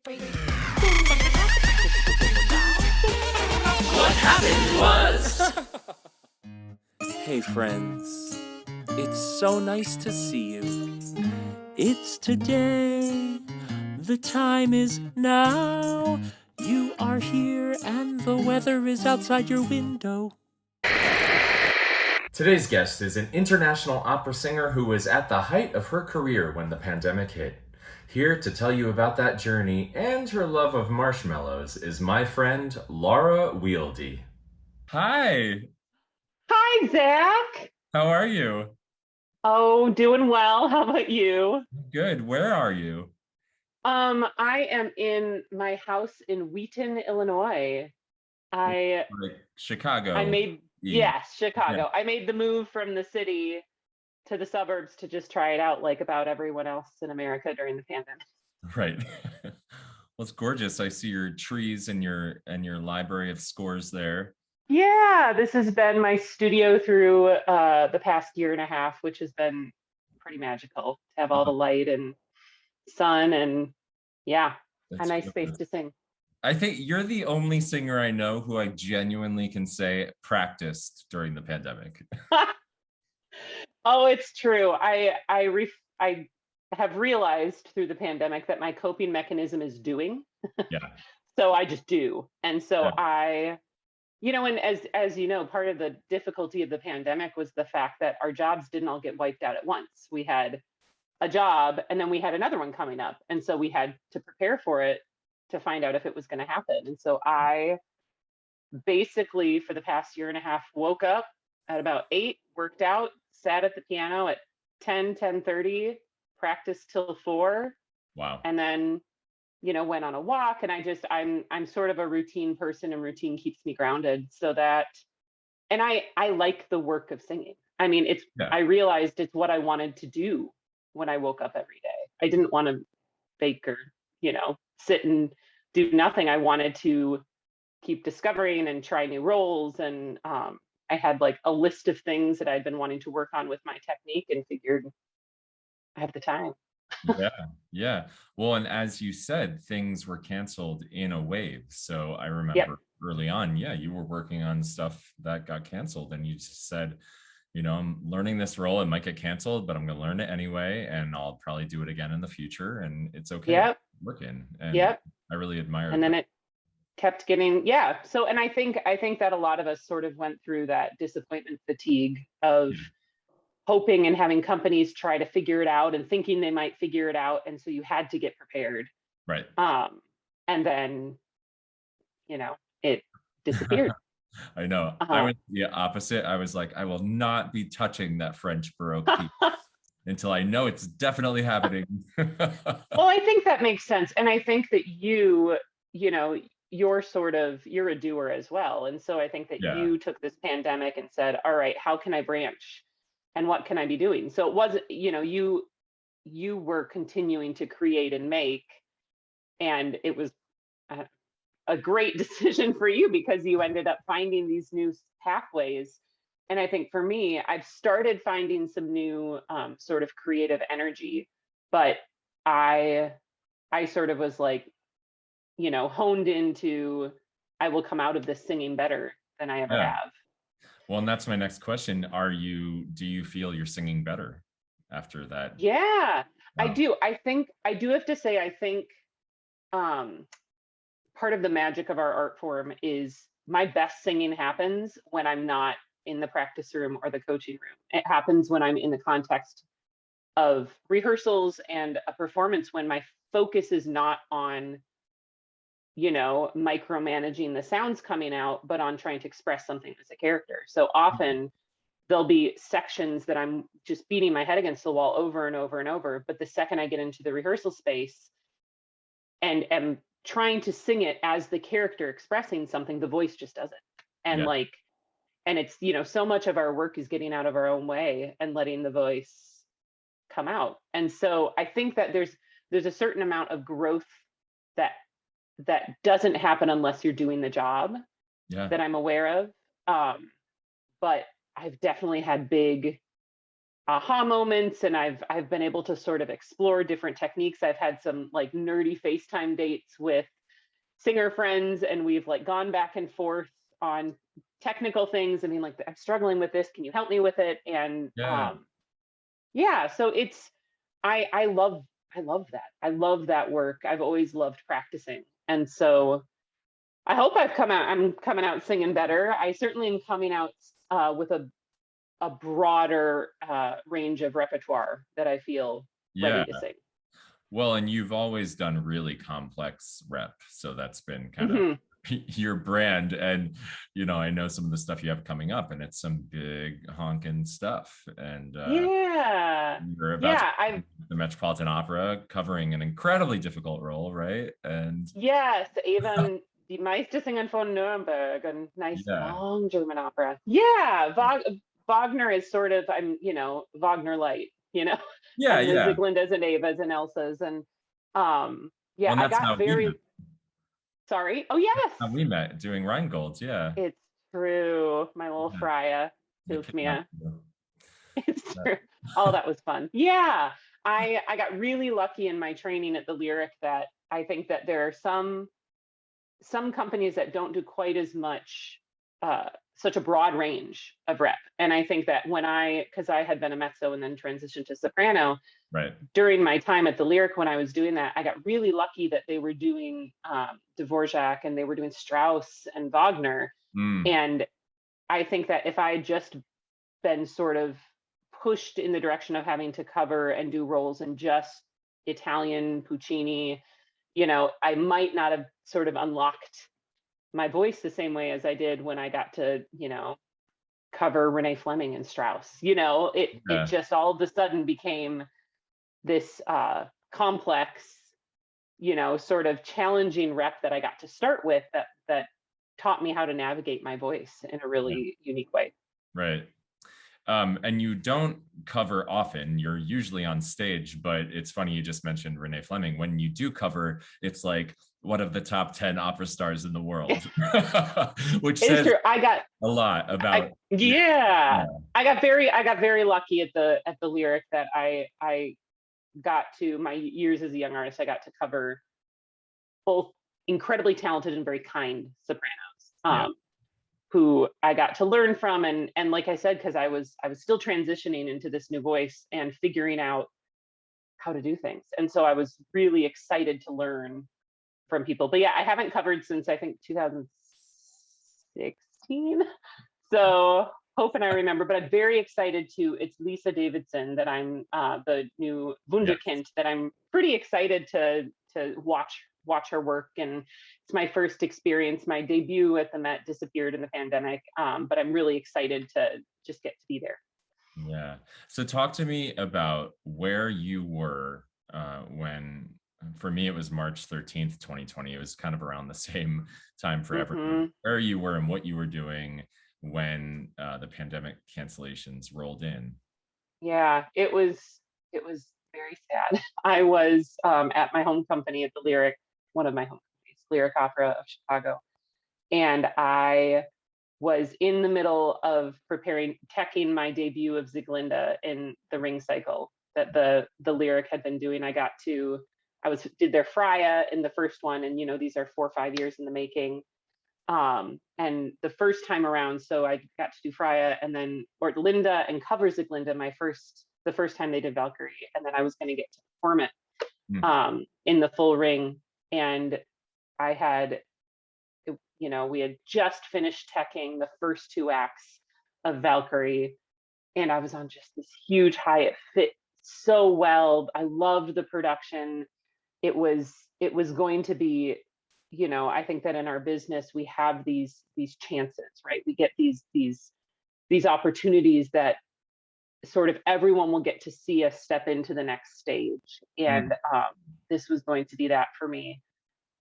What happened was. Hey friends, it's so nice to see you. It's today, the time is now. You are here and the weather is outside your window. Today's guest is an international opera singer who was at the height of her career when the pandemic hit. Here to tell you about that journey and her love of marshmallows is my friend Laura Wilde. Hi, Hi, Zach. how are you? Oh, doing well. How about you? Good. Where are you? I am in my house in Wheaton, Illinois. I Like Chicago. I made Yeah. yes, Chicago. I made the move from the city to the suburbs to just try it out like about everyone else in America during the pandemic. Right. Well, it's gorgeous. I see your trees and your library of scores there. Yeah, this has been my studio through the past year and a half, which has been pretty magical to have all the light and sun and yeah, a That's nice space gorgeous. to sing. I think you're the only singer I know who I genuinely can say practiced during the pandemic. Oh, it's true. I have realized through the pandemic that my coping mechanism is doing. Yeah. So I just do. And so Yeah. and as you know, part of the difficulty of the pandemic was the fact that our jobs didn't all get wiped out at once. We had a job and then we had another one coming up. And so we had to prepare for it to find out if it was going to happen. And so I basically for the past year and a half woke up at about 8, worked out, sat at the piano at 10:30, practiced till 4, Wow. and then went on a walk. And I'm sort of a routine person, and routine keeps me grounded. So that, and I like the work of singing. I mean, Yeah. I realized it's what I wanted to do when I woke up every day. I didn't want to bake or sit and do nothing. I wanted to keep discovering and try new roles. And I had like a list of things that I'd been wanting to work on with my technique and figured I have the time. Yeah. Yeah. Well, and as you said, things were canceled in a wave. So I Yep. remember early on, yeah, you were working on stuff that got canceled and you just said, I'm learning this role. It might get canceled, but I'm going to learn it anyway. And I'll probably do it again in the future. And it's okay. Yep. Working. And Yep. I really admire And then that. it kept getting, yeah. So, and I think that a lot of us sort of went through that disappointment fatigue of Yeah. hoping and having companies try to figure it out and thinking they might figure it out. And so you had to get prepared. Right. And then, it disappeared. I know. I went the opposite. I was like, I will not be touching that French Baroque piece until I know it's definitely happening. Well, I think that makes sense. And I think that you're a doer as well. And so I think that Yeah. you took this pandemic and said, all right, how can I branch and what can I be doing? So it wasn't, you were continuing to create and make, and it was a great decision for you because you ended up finding these new pathways. And I think for me, I've started finding some new sort of creative energy, but I sort of was like, honed into, I will come out of this singing better than I ever Yeah. have. Well, and that's my next question. Do you feel you're singing better after that? Yeah, I Wow. do. I do have to say, I think part of the magic of our art form is my best singing happens when I'm not in the practice room or the coaching room. It happens when I'm in the context of rehearsals and a performance, when my focus is not on micromanaging the sounds coming out, but on trying to express something as a character. So often there'll be sections that I'm just beating my head against the wall over and over and over. But the second I get into the rehearsal space and am trying to sing it as the character expressing something, the voice just does it. And Yeah. and it's, so much of our work is getting out of our own way and letting the voice come out. And so I think that there's a certain amount of growth that doesn't happen unless you're doing the job that I'm aware of. But I've definitely had big aha moments, and I've been able to sort of explore different techniques. I've had some like nerdy FaceTime dates with singer friends, and we've like gone back and forth on technical things. I mean, like, I'm struggling with this, can you help me with it? And Yeah. yeah, so it's I love that. I love that work. I've always loved practicing. And so I hope I'm coming out singing better. I certainly am coming out with a broader range of repertoire that I feel Yeah. ready to sing. Well, and you've always done really complex rep, so that's been kind of Hmm. your brand. And I know some of the stuff you have coming up, and it's some big honking stuff. And Yeah. you're about to Yeah, I've the Metropolitan Opera, covering an incredibly difficult role, right? And yes, even Die meiste singen von Nuremberg, a nice yeah, long German opera. Yeah, Wagner is sort of, Wagner light, yeah, and the yeah. Ziglindas and Evas and Elsas. And yeah, Well, and I that's got how we met. very sorry. Oh yes, How we met doing Rheingold's. Yeah, it's true. My little yeah. Freya I hilft kidnapped mir. you. It's Uh, true. Oh, that was fun. Yeah. I got really lucky in my training at the Lyric that I think that there are some companies that don't do quite as much, such a broad range of rep. And I think that because I had been a mezzo and then transitioned to soprano, right. during my time at the Lyric, when I was doing that, I got really lucky that they were doing Dvorak, and they were doing Strauss and Wagner. Mm, And I think that if I had just been sort of pushed in the direction of having to cover and do roles in just Italian Puccini, I might not have sort of unlocked my voice the same way as I did when I got to, cover Renee Fleming and Strauss. It yeah. just all of a sudden became this complex, sort of challenging rep that I got to start with that taught me how to navigate my voice in a Yeah. really unique way. Right. And you don't cover often. You're usually on stage, but it's funny you just mentioned Renee Fleming. When you do cover, it's like one of the top 10 opera stars in the world, which It's says true. a lot about you. Yeah. Yeah. I got very lucky at the Lyric that I got to my years as a young artist. I got to cover both incredibly talented and very kind sopranos, Yeah. who I got to learn from. And like I said, because I was still transitioning into this new voice and figuring out how to do things. And so I was really excited to learn from people. But yeah, I haven't covered since I think 2016. So hoping I remember, but I'm very excited to. It's Lisa Davidson that I'm the new Yeah. Wunderkind that I'm pretty excited to watch her work. And it's my first experience. My debut at the Met disappeared in the pandemic, but I'm really excited to just get to be there. Yeah. So talk to me about where you were when, for me, it was March 13th, 2020. It was kind of around the same time for everyone. Hmm. Where you were and what you were doing when the pandemic cancellations rolled in. Yeah, it was very sad. I was at my home company at the Lyric, one of my home companies, Lyric Opera of Chicago, and I was in the middle of teching my debut of Ziglinda in the Ring Cycle that the Lyric had been doing. Did their Freya in the first one, and these are 4 or 5 years in the making. And the first time around, so I got to do Freya and then Linda and cover Ziglinda the first time they did Valkyrie, and then I was going to get to perform it Mm. in the full ring. And I had we had just finished teching the first 2 acts of Valkyrie, and I was on just this huge high. It fit so well. I loved the production. It was going to be, I think that in our business we have these chances, right? We get these opportunities that sort of everyone will get to see us step into the next stage. Mm. And this was going to be that for me.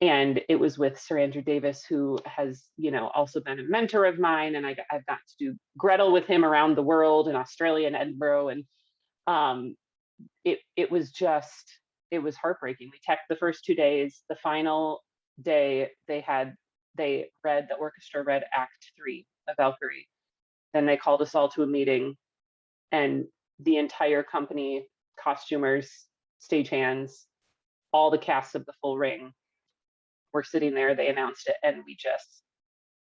And it was with Sir Andrew Davis, who has, also been a mentor of mine. And I've got to do Gretel with him around the world in Australia and Edinburgh. And it was heartbreaking. We teched the first 2 days. The final day, the orchestra read Act 3 of Valkyrie. Then they called us all to a meeting, and the entire company, costumers, stagehands, all the cast of the full ring were sitting there. They announced it, and we just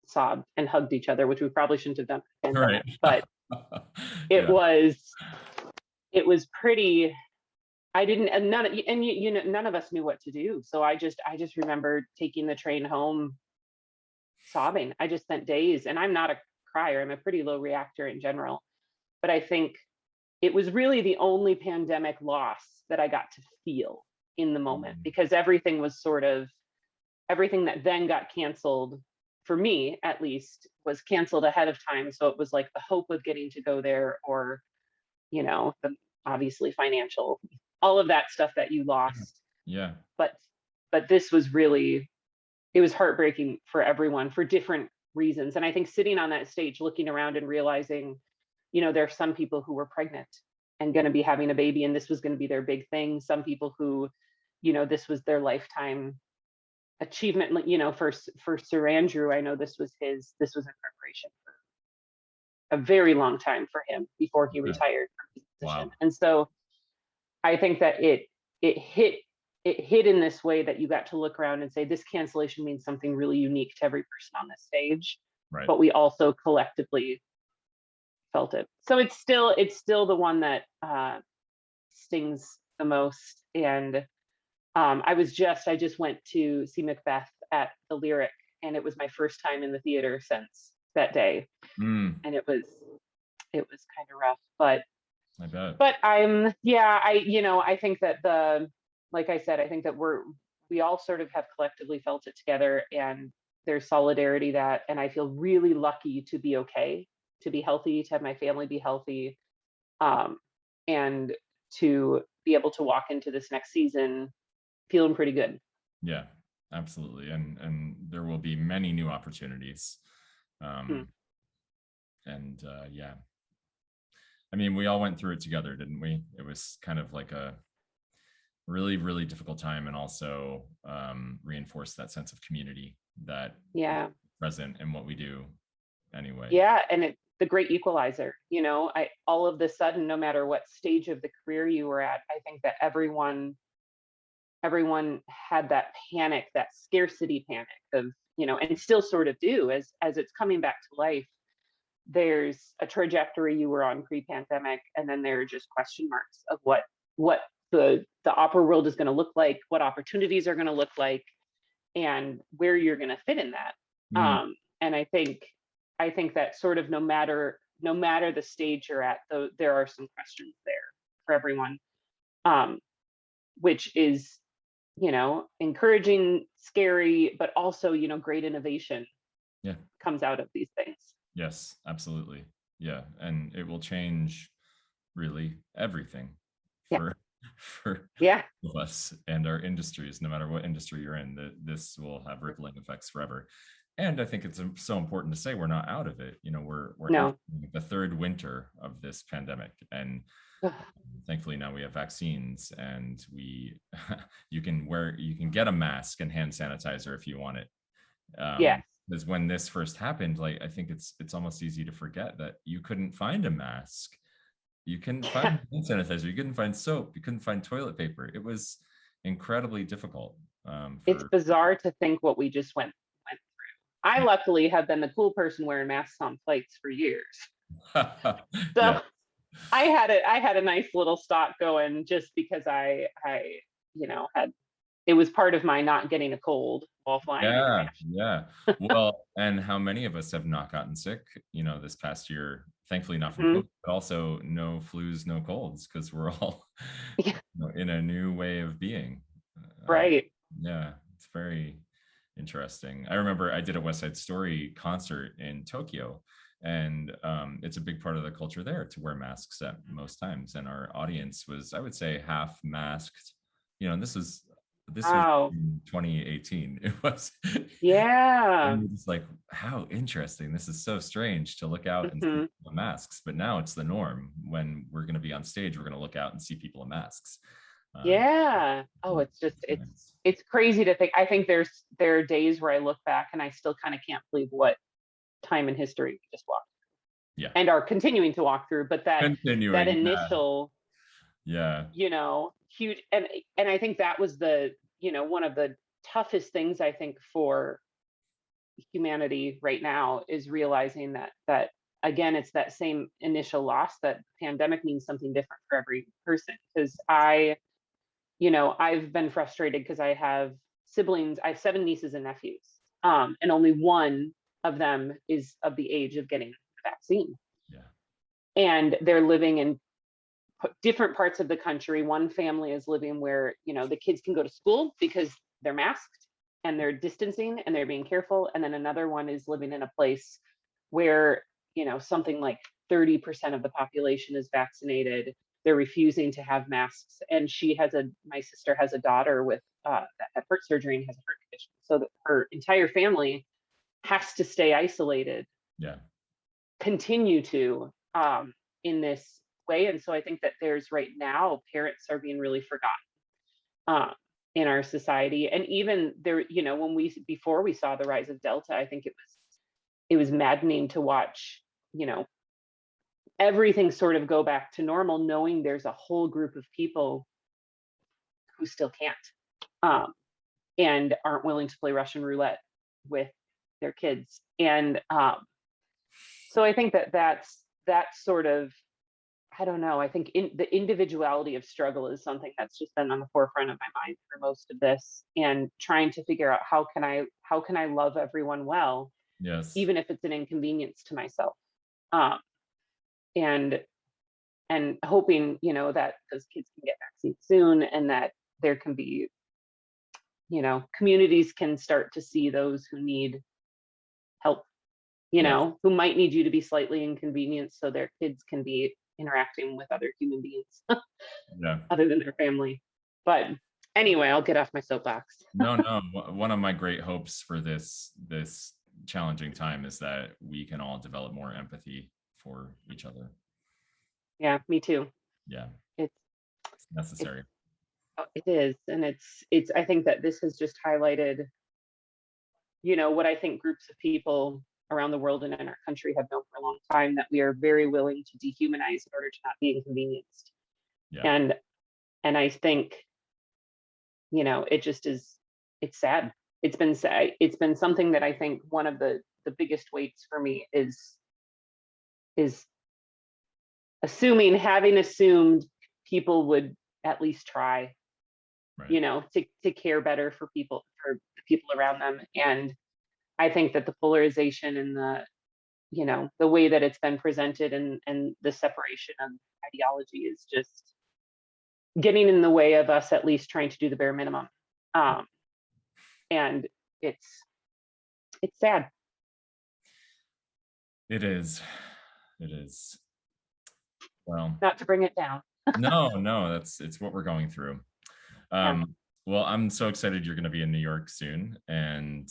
sobbed and hugged each other, which we probably shouldn't have done. Right. But it Yeah. was pretty. I didn't, and none of us knew what to do. So I just remember taking the train home, sobbing. I just spent days, and I'm not a crier. I'm a pretty low reactor in general, but I think it was really the only pandemic loss that I got to feel in the moment, because everything that then got canceled, for me at least, was canceled ahead of time. So it was like the hope of getting to go there, or, the obviously financial, all of that stuff that you lost. Yeah. But this was really, it was heartbreaking for everyone for different reasons. And I think sitting on that stage, looking around and realizing, there are some people who were pregnant and going to be having a baby, and this was going to be their big thing. Some people who, this was their lifetime achievement. For Sir Andrew, I know this was in preparation for a very long time for him before he retired from his position. Wow. And so I think that it hit in this way that you got to look around and say, this cancellation means something really unique to every person on this stage. Right. But we also collectively felt it. So it's still the one that stings the most. And I just went to see Macbeth at the Lyric, and it was my first time in the theater since that day. And it was kind of rough, but I bet. But I think that like I said, I think that we all sort of have collectively felt it together, and there's solidarity and I feel really lucky to be okay, to be healthy, to have my family be healthy, and to be able to walk into this next season feeling pretty good. Yeah, absolutely. And there will be many new opportunities. And yeah. I mean, we all went through it together, didn't we? It was kind of like a really, really difficult time, and also reinforced that sense of community that is present in what we do anyway. Yeah, and the great equalizer, all of the sudden, no matter what stage of the career you were at, I think that everyone had that panic, that scarcity panic of, and still sort of do as it's coming back to life. There's a trajectory you were on pre-pandemic, and then there are just question marks of what the opera world is going to look like, what opportunities are going to look like, and where you're going to fit in that. And I think that sort of no matter the stage you're at, though, there are some questions there for everyone, which is, encouraging, scary, but also, great innovation comes out of these things. Yes, absolutely. Yeah. And it will change really everything for us and our industries, no matter what industry you're in. This will have rippling effects forever. And I think it's so important to say we're not out of it. We're in the third winter of this pandemic, and thankfully now we have vaccines, and you can get a mask and hand sanitizer if you want it. Because when this first happened, like, I think it's almost easy to forget that you couldn't find a mask, you couldn't find hand sanitizer, you couldn't find soap, you couldn't find toilet paper. It was incredibly difficult. It's bizarre to think what we just went through. I luckily have been the cool person wearing masks on flights for years. So I had a nice little stock going, just because I it was part of my not getting a cold while flying. Yeah. Well, and how many of us have not gotten sick, this past year? Thankfully not from COVID, but also no flus, no colds, because we're all in a new way of being. Right. Yeah, it's very interesting. I remember I did a West Side Story concert in Tokyo, and it's a big part of the culture there to wear masks at most times. And our audience was, I would say, half masked. This was in 2018. It was it's like, how interesting. This is so strange to look out and see people in masks, but now it's the norm. When we're going to be on stage, we're going to look out and see people in masks. It's crazy to think. I think there are days where I look back and I still kind of can't believe what time in history we just walked Yeah. and are continuing to walk through, but that Continuing. initial, Yeah. huge, and I think that was the, one of the toughest things, I think, for humanity right now, is realizing that again, it's that same initial loss, that pandemic means something different for every person. Because I've been frustrated because I have siblings. I have 7 nieces and nephews, and only one of them is of the age of getting the vaccine, Yeah. and they're living in different parts of the country. One family is living where, the kids can go to school because they're masked and they're distancing and they're being careful. And then another one is living in a place where, something like 30% of the population is vaccinated. They're refusing to have masks. And my sister has a daughter with that had heart surgery and has a heart condition. So that her entire family has to stay isolated, Yeah. continue to, in this way. And so I think that there's, right now, parents are being really forgotten, in our society. And even there, before we saw the rise of Delta, I think it was maddening to watch, everything sort of go back to normal, knowing there's a whole group of people who still can't, and aren't willing to play Russian roulette with their kids. And so I think that's sort of, I don't know. I think the individuality of struggle is something that's just been on the forefront of my mind for most of this, and trying to figure out how can I love everyone well, Yes. even if it's an inconvenience to myself, and hoping, that those kids can get vaccines soon, and that there can be, communities can start to see those who need help, Yes. who might need you to be slightly inconvenienced, so their kids can be interacting with other human beings Yeah. other than their family. But anyway, I'll get off my soapbox. No. One of my great hopes for this challenging time is that we can all develop more empathy for each other. Yeah, me too. Yeah. It's It's necessary. it is, and it's. I think that this has just highlighted, what I think groups of people around the world and in our country have known for a long time, that we are very willing to dehumanize in order to not be inconvenienced. Yeah. And I think, it just is, it's sad. It's been sad. It's been something that I think one of the biggest weights for me is having assumed people would at least try, Right. to care better for the people around them. And I think that the polarization and the way that it's been presented, and the separation of ideology, is just getting in the way of us at least trying to do the bare minimum. And it's sad. It is. It is. Well, Not to bring it down. no, it's what we're going through. Yeah. Well, I'm so excited you're going to be in New York soon, and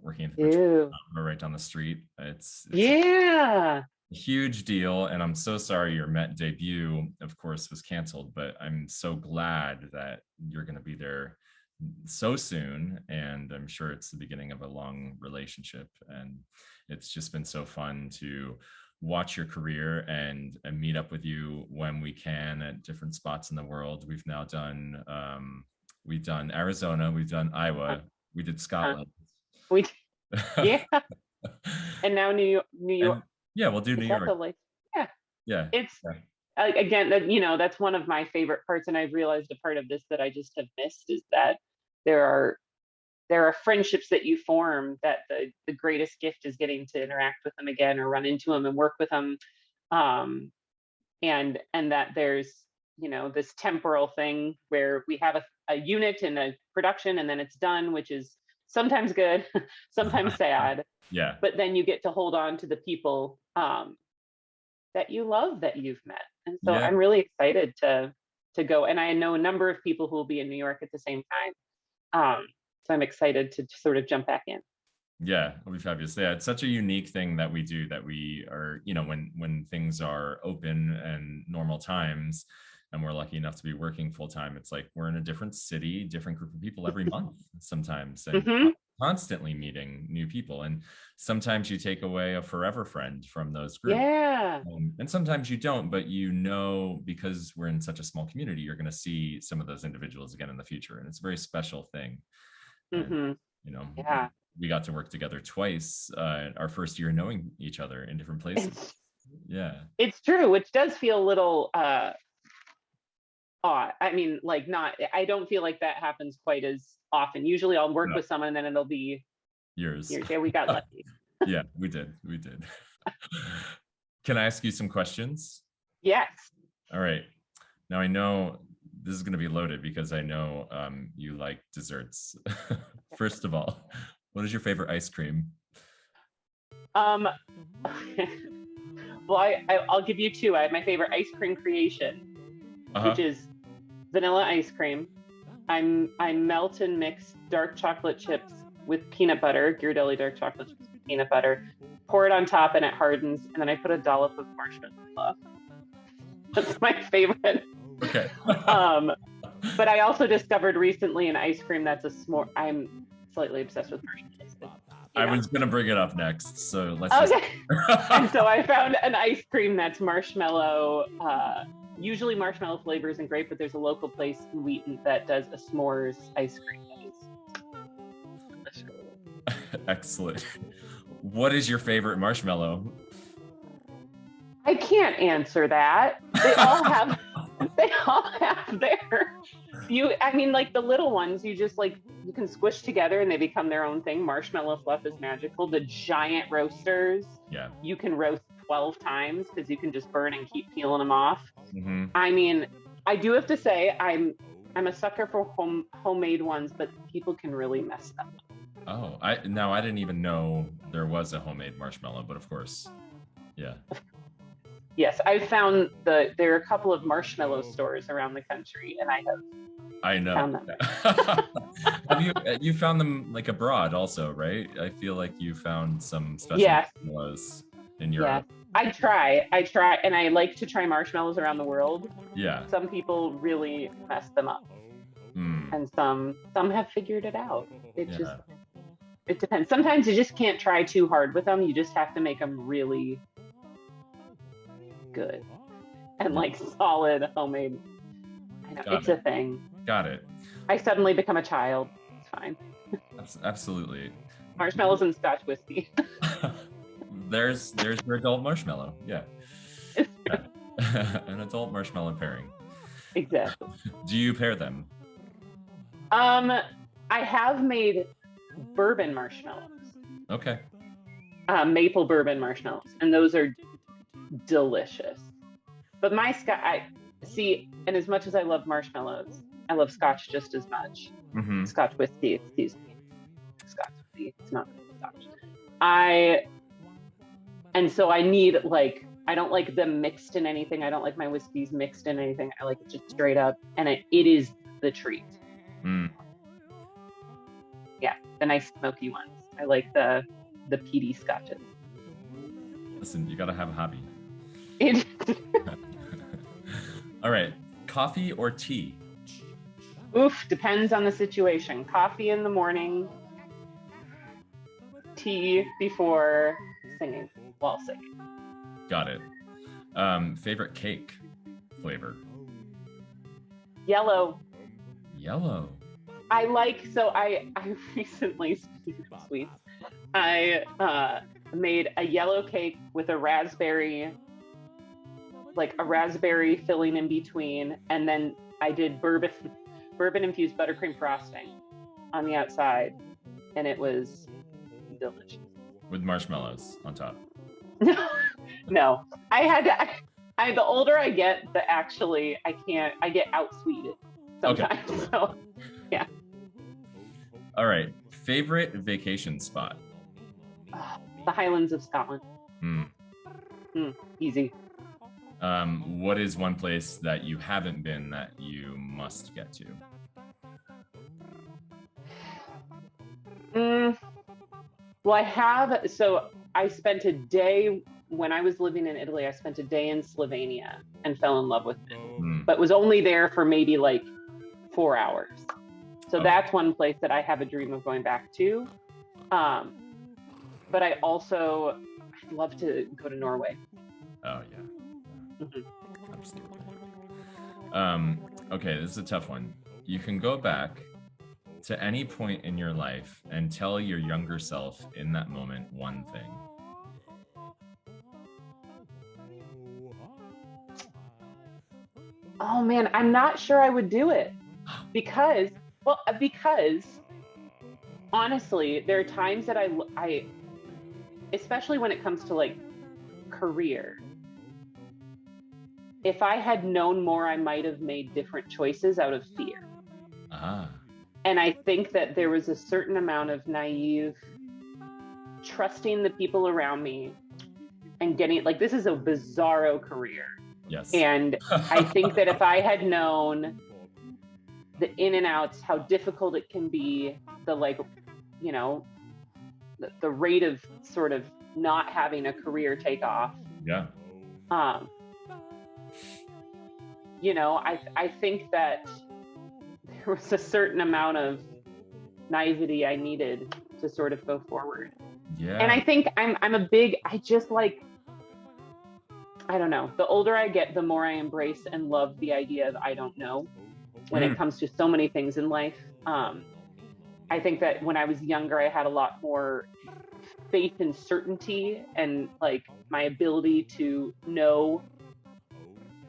working at the Ew. right down the street. It's Yeah. a huge deal, and I'm so sorry your Met debut, of course, was canceled. But I'm so glad that you're going to be there so soon, and I'm sure it's the beginning of a long relationship. And it's just been so fun to watch your career and meet up with you when we can at different spots in the world. We've now done Arizona, we've done Iowa, we did Scotland. We yeah. And now New York. And, yeah, we'll do New York. Yeah. Yeah. It's yeah. Again, that's one of my favorite parts, and I've realized a part of this that I just have missed, is that there are friendships that you form, that the greatest gift is getting to interact with them again, or run into them and work with them, and that there's this temporal thing where we have a unit and a production, and then it's done, which is sometimes good, sometimes sad. Yeah. But then you get to hold on to the people that you love, that you've met. And so Yeah. I'm really excited to go. And I know a number of people who will be in New York at the same time. So I'm excited to sort of jump back in. Yeah, it'll be fabulous. Yeah, it's such a unique thing that we do, that we are, when things are open and normal times, and we're lucky enough to be working full time, it's like we're in a different city, different group of people every month sometimes. And Mhm. constantly meeting new people. And sometimes you take away a forever friend from those groups. Yeah. And sometimes you don't, but you know, because we're in such a small community, you're going to see some of those individuals again in the future. And it's a very special thing. And, you know, Yeah. we got to work together twice our first year knowing each other in different places. It's true, which does feel a little odd. I mean, like, I don't feel like that happens quite as often. Usually I'll work with someone and then it'll be years. Yeah, we got lucky. Yeah, we did. Can I ask you some questions? Yes. All right. Now I know this is going to be loaded because I know you like desserts. First of all, what is your favorite ice cream? Well, I'll give you two. I have my favorite ice cream creation, which is vanilla ice cream. I melt and mix dark chocolate chips with peanut butter, Ghirardelli dark chocolate chips with peanut butter, pour it on top and it hardens, and then I put a dollop of marshmallow fluff. That's my favorite. Okay. But I also discovered recently an ice cream that's a s'more. I'm slightly obsessed with marshmallows. I was gonna bring it up next, so let's. Okay. And so I found an ice cream that's marshmallow. Usually marshmallow flavors and grape, but there's a local place in Wheaton that does a s'mores ice cream. Excellent. What is your favorite marshmallow? I can't answer that. They all have their I mean, like the little ones, you just like, you can squish together and they become their own thing. Marshmallow fluff is magical. The giant roasters, you can roast 12 times because you can just burn and keep peeling them off. I mean, I do have to say I'm a sucker for homemade ones, but people can really mess them up. Oh, I didn't even know there was a homemade marshmallow, but of course, yeah. Yes, I found there are a couple of marshmallow stores around the country, and I know. Found them. Have you found them like abroad also, right? I feel like you found some special marshmallows in Europe. Yeah, I try, and I like to try marshmallows around the world. Yeah. Some people really mess them up, and some have figured it out. It depends. Sometimes you just can't try too hard with them. You just have to make them really good and like solid homemade. I know it's a thing. Got it. I suddenly become a child. It's fine. Absolutely. Marshmallows and Scotch whiskey. there's your adult marshmallow. Yeah. An adult marshmallow pairing. Exactly. Do you pair them? I have made bourbon marshmallows. Okay. Maple bourbon marshmallows, and those are delicious. But and as much as I love marshmallows, I love Scotch just as much. Scotch whiskey, excuse me. Scotch whiskey, it's not Scotch. And so I need, like, I don't like them mixed in anything. I don't like my whiskeys mixed in anything. I like it just straight up, and it is the treat. Yeah, the nice smoky ones. I like the peaty scotches. Listen, you gotta have a hobby. All right, coffee or tea? Oof, depends on the situation. Coffee in the morning, tea before singing, while singing. Got it. Favorite cake flavor? Yellow. Yellow. I recently, speaking of sweets, I made a yellow cake with a raspberry filling in between, and then I did bourbon infused buttercream frosting on the outside, and it was delicious. With marshmallows on top. No, the older I get, I get outsweeted sometimes. Okay. So, yeah. All right. Favorite vacation spot? The Highlands of Scotland. Easy. What is one place that you haven't been that you must get to? Well, I have. So I spent a day when I was living in Italy. I spent a day in Slovenia and fell in love with it, but was only there for maybe like 4 hours. So that's one place that I have a dream of going back to. But I'd love to go to Norway. Oh yeah. Mhm. Absolutely. Okay, this is a tough one. You can go back to any point in your life and tell your younger self in that moment one thing. Oh man, I'm not sure I would do it because honestly, there are times that I especially when it comes to like career, if I had known more, I might have made different choices out of fear. Ah, And I think that there was a certain amount of naive trusting the people around me and getting like, this is a bizarro career. yes. And I think that if I had known the in and outs, how difficult it can be, the like, you know, the rate of sort of not having a career take off. Yeah. You know, I think that there was a certain amount of naivety I needed to sort of go forward. Yeah. And I think I just like, I don't know, the older I get, the more I embrace and love the idea of I don't know when it comes to so many things in life. I think that when I was younger, I had a lot more faith and certainty and like my ability to know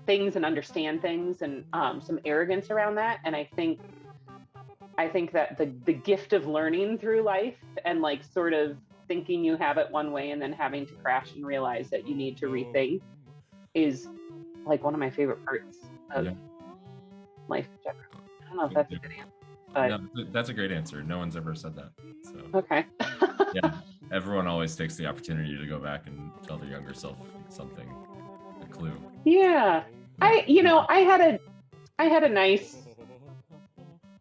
things and understand things and some arrogance around that. And I think that the gift of learning through life and like sort of thinking you have it one way and then having to crash and realize that you need to rethink is like one of my favorite parts of life in general. I don't know if that's a good answer. But... No, that's a great answer. No one's ever said that. So okay. yeah, everyone always takes the opportunity to go back and tell their younger self something, a clue. Yeah. I had a nice,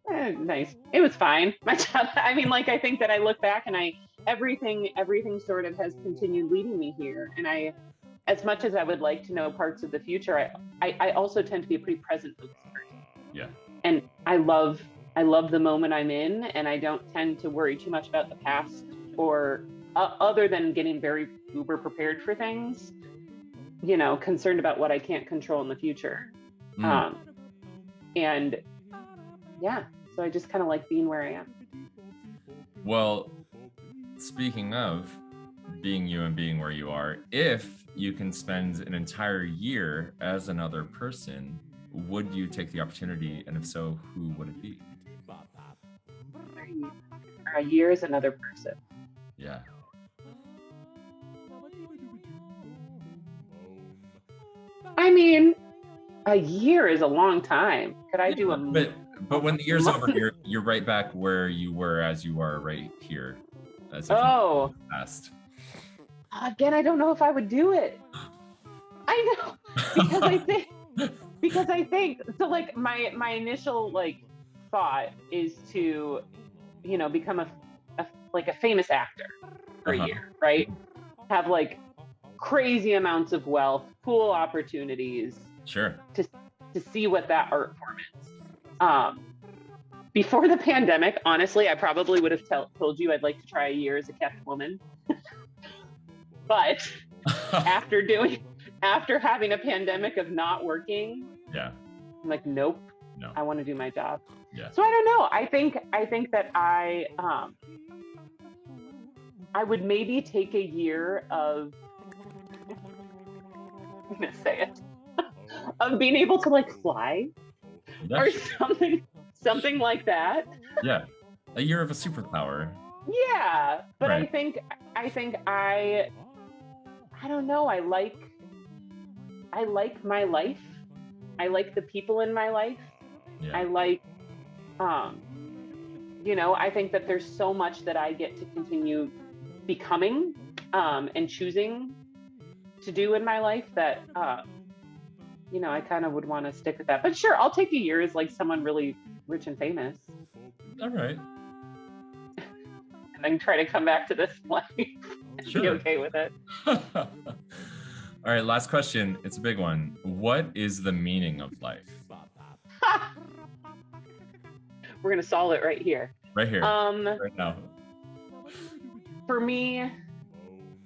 it was fine. My job, I mean, like, I think that I look back and everything sort of has continued leading me here. And as much as I would like to know parts of the future, I also tend to be a pretty present focused person. Yeah. And I love the moment I'm in, and I don't tend to worry too much about the past or other than getting very uber prepared for things, you know, concerned about what I can't control in the future. And yeah, so I just kind of like being where I am. Well, speaking of being you and being where you are, if you can spend an entire year as another person, would you take the opportunity? And if so, who would it be? A year as another person. Yeah. I mean, a year is a long time. Could I do a but when the year's over, you're right back where you were as you are right here. As if oh, past. Again, I don't know if I would do it. I know because I think so. Like my initial like thought is to, you know, become a famous actor for a year, right? Have like crazy amounts of wealth, cool opportunities. Sure. To see what that art form is. Before the pandemic, honestly, I probably would have told you I'd like to try a year as a kept woman. But after having a pandemic of not working, yeah, I'm like, nope, no, I want to do my job. Yeah. So I don't know. I think that I would maybe take a year of I'm gonna say it of being able to like fly or something like that. Yeah, a year of a superpower. Yeah, but right. I think I don't know. I like my life. I like the people in my life. Yeah. I like, you know, I think that there's so much that I get to continue becoming and choosing to do in my life that, you know, I kind of would want to stick with that. But sure, I'll take a year as like someone really rich and famous. All right. And then try to come back to this life and be okay with it. All right, last question. It's a big one. What is the meaning of life? We're gonna solve it right here. Right here. Right now. For me,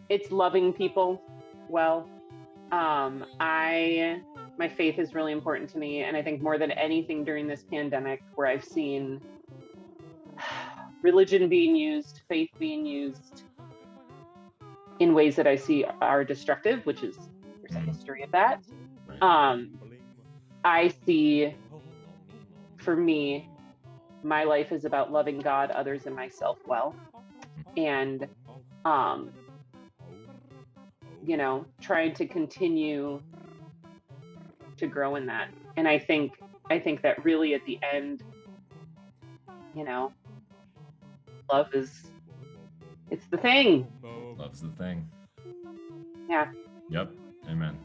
it's loving people well. My faith is really important to me, and I think more than anything during this pandemic, where I've seen religion being used, faith being used in ways that I see are destructive, which is there's a history of that. I see, for me, my life is about loving God, others, and myself well, and trying to continue to grow in that. And I think that really at the end, love it's the thing. Love's the thing. Yeah. Yep. Amen.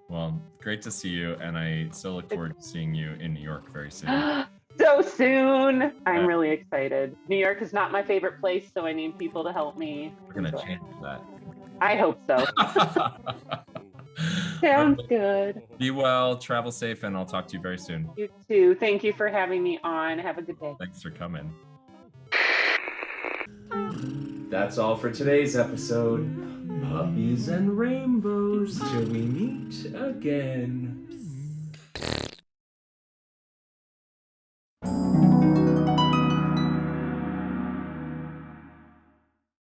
Well, great to see you, and I still look forward to seeing you in New York very soon. So soon. I'm really excited. New York is not my favorite place, so I need people to help me. We're gonna change that. I hope so. Sounds good. Be well, travel safe, and I'll talk to you very soon. You too. Thank you for having me on. Have a good day. Thanks for coming. That's all for today's episode. Puppies and rainbows till we meet again.